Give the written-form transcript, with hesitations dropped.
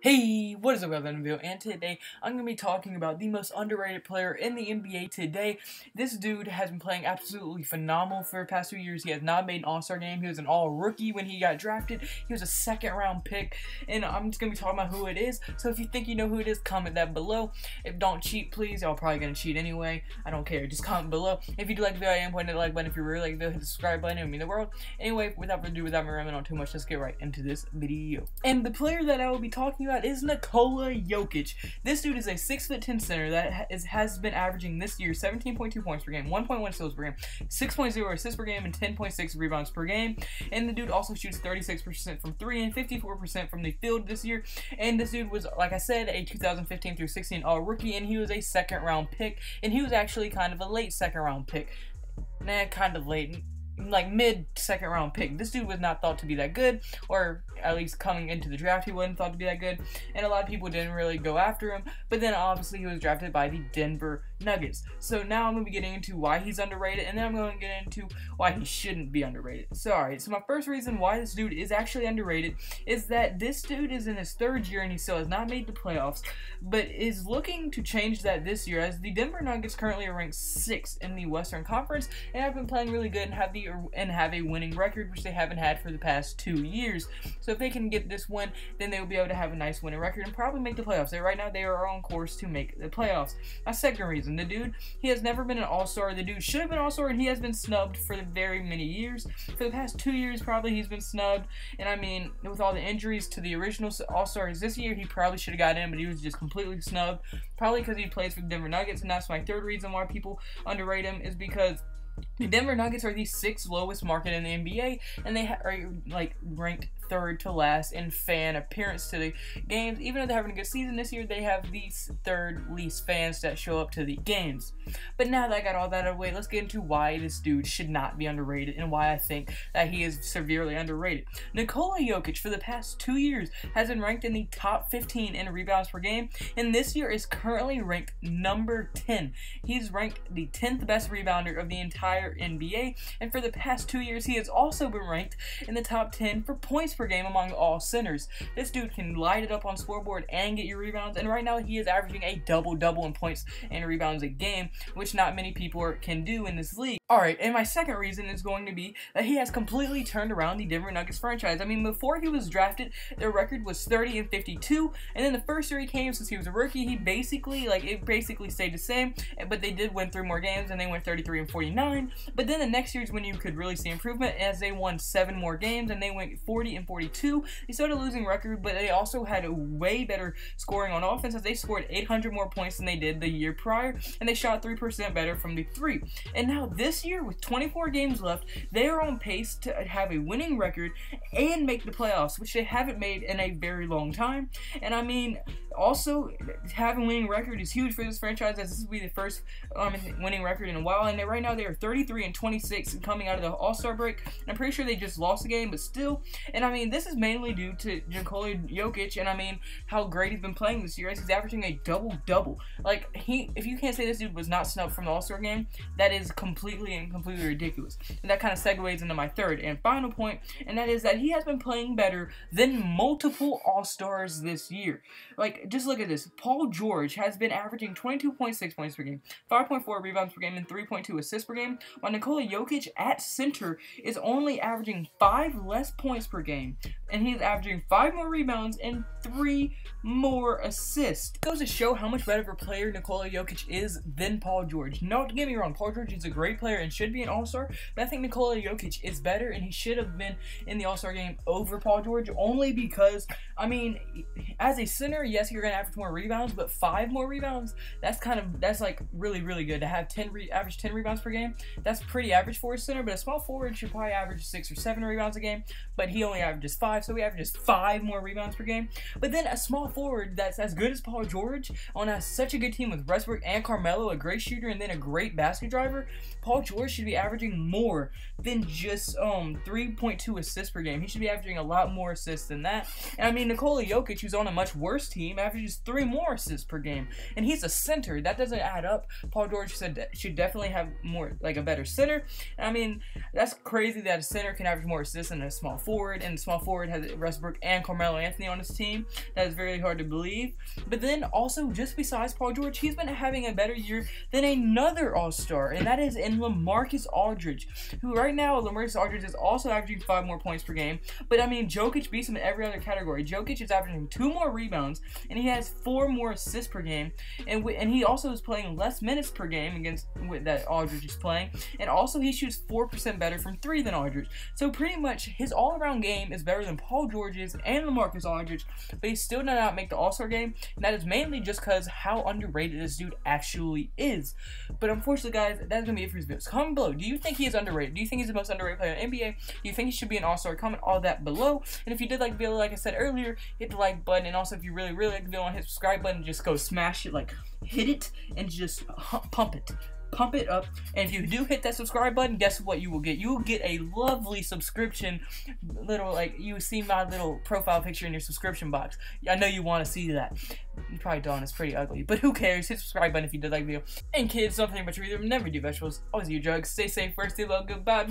Hey, what is up guys, I'm Bill, and today I'm going to be talking about the most underrated player in the NBA today. This dude has been playing absolutely phenomenal for the past 2 years. He has not made an all-star game. He was an all-rookie when he got drafted. He was a second-round pick, and I'm just going to be talking about who it is. So if you think you know who it is, comment that below. If don't cheat, please. Y'all probably going to cheat anyway. I don't care. Just comment below. If you do like the video, I am pointing the like button. If you really like the video, hit the subscribe button. It would mean the world. Anyway, without further ado, without me rambling on too much, let's get right into this video. And the player that I will be talking about is Nikola Jokic. This dude is a 6'10" center that has been averaging this year 17.2 points per game, 1.1 steals per game, 6.0 assists per game, and 10.6 rebounds per game. And the dude also shoots 36% from 3 and 54% from the field this year. And this dude was, like I said, a 2015 through 16 all-rookie, and he was a second-round pick. And he was actually kind of a late second-round pick. Nah, kind of late. Like mid-second round pick. This dude was not thought to be that good, or at least coming into the draft he wasn't thought to be that good, and a lot of people didn't really go after him. But then obviously he was drafted by the Denver Nuggets. So now I'm going to be getting into why he's underrated, and then I'm going to get into why he shouldn't be underrated. So alright, so my first reason why this dude is actually underrated is that this dude is in his third year and he still has not made the playoffs, but is looking to change that this year, as the Denver Nuggets currently are ranked 6th in the Western Conference and have been playing really good and have a winning record, which they haven't had for the past 2 years. So if they can get this win, then they will be able to have a nice winning record and probably make the playoffs. So right now they are on course to make the playoffs. My second reason, the dude, he has never been an all-star. The dude should have been an all-star, and he has been snubbed for the very many years. For the past 2 years probably he's been snubbed, and I mean, with all the injuries to the original all-stars this year, he probably should have got in, but he was just completely snubbed, probably because he plays for the Denver Nuggets. And that's my third reason why people underrate him, is because the Denver Nuggets are the 6th lowest market in the NBA, and they are like ranked 3rd to last in fan appearance to the games. Even though they're having a good season this year, they have the 3rd least fans that show up to the games. But now that I got all that out of the way, let's get into why this dude should not be underrated and why I think that he is severely underrated. Nikola Jokic for the past 2 years has been ranked in the top 15 in rebounds per game, and this year is currently ranked number 10. He's ranked the 10th best rebounder of the entire NBA, and for the past 2 years he has also been ranked in the top 10 for points per game among all centers. This dude can light it up on scoreboard and get your rebounds, and right now he is averaging a double-double in points and rebounds a game, which not many people can do in this league. Alright, and my second reason is going to be that he has completely turned around the Denver Nuggets franchise. I mean, before he was drafted, their record was 30 and 52, and then the first year he came, since he was a rookie, he basically, it basically stayed the same, but they did win 3 more games, and they went 33 and 49, but then the next year is when you could really see improvement, as they won 7 more games, and they went 40 and 42. They started losing record, but they also had a way better scoring on offense, as they scored 800 more points than they did the year prior, and they shot 3% better from the 3. And now this year, with 24 games left, they are on pace to have a winning record and make the playoffs, which they haven't made in a very long time. And I mean, also having a winning record is huge for this franchise, as this will be the first winning record in a while. And right now they are 33 and 26 coming out of the All-Star break, and I'm pretty sure they just lost the game, but still. And I mean, this is mainly due to Nikola Jokic, and I mean how great he's been playing this year, as he's averaging a double-double. Like, if you can't say this dude was not snubbed from the All-Star game, that is completely ridiculous. And that kind of segues into my third and final point, and that is that he has been playing better than multiple All-Stars this year. Like, just look at this. Paul George has been averaging 22.6 points per game, 5.4 rebounds per game, and 3.2 assists per game, while Nikola Jokic at center is only averaging 5 less points per game, and he's averaging 5 more rebounds and 3 more assists. It goes to show how much better of a player Nikola Jokic is than Paul George. No, don't get me wrong, Paul George is a great player and should be an all-star, but I think Nikola Jokic is better, and he should have been in the all-star game over Paul George, only because, I mean, as a center, yes, you're going to average more rebounds, but 5 more rebounds, that's like really good. To have average 10 rebounds per game, that's pretty average for a center, but a small forward should probably average 6 or 7 rebounds a game, but he only averages 5, so he averages 5 more rebounds per game. But then a small forward that's as good as Paul George, on such a good team with Westbrook and Carmelo, a great shooter and then a great basket driver, Paul George should be averaging more than just 3.2 assists per game. He should be averaging a lot more assists than that. And I mean, Nikola Jokic, who's on a much worse team, averages 3 more assists per game, and he's a center. That doesn't add up. Paul George should definitely have more, like, a better center. I mean, that's crazy that a center can average more assists than a small forward, and the small forward has Westbrook and Carmelo Anthony on his team. That is very hard to believe. But then also, just besides Paul George, he's been having a better year than another All-Star, and that is in LaMarcus Aldridge, who right now, LaMarcus Aldridge is also averaging 5 more points per game. But I mean, Jokic beats him in every other category. Jokic is averaging 2 more rebounds, and he has 4 more assists per game, and he also is playing less minutes per game against that Aldridge is playing, and also he shoots 4% better from 3 than Aldridge. So pretty much his all-around game is better than Paul George's and LaMarcus Aldridge, but he still did not make the All-Star game, and that is mainly just because how underrated this dude actually is. But unfortunately, guys, that's gonna be it for this video. So comment below, do you think he is underrated? Do you think he's the most underrated player in the NBA? Do you think he should be an All-Star? Comment all that below. And if you did like the video, like I said earlier, hit the like button, and also if you really like the video, hit the subscribe button, just go smash it, like hit it and just pump it up. And if you do hit that subscribe button, guess what you will get? You will get a lovely subscription, little, like, you see my little profile picture in your subscription box. I know you want to see that. You probably don't, it's pretty ugly, but who cares? Hit the subscribe button if you did like the video. And kids, don't think about your either, never do vegetables, always eat drugs, stay safe, first, stay low, goodbye.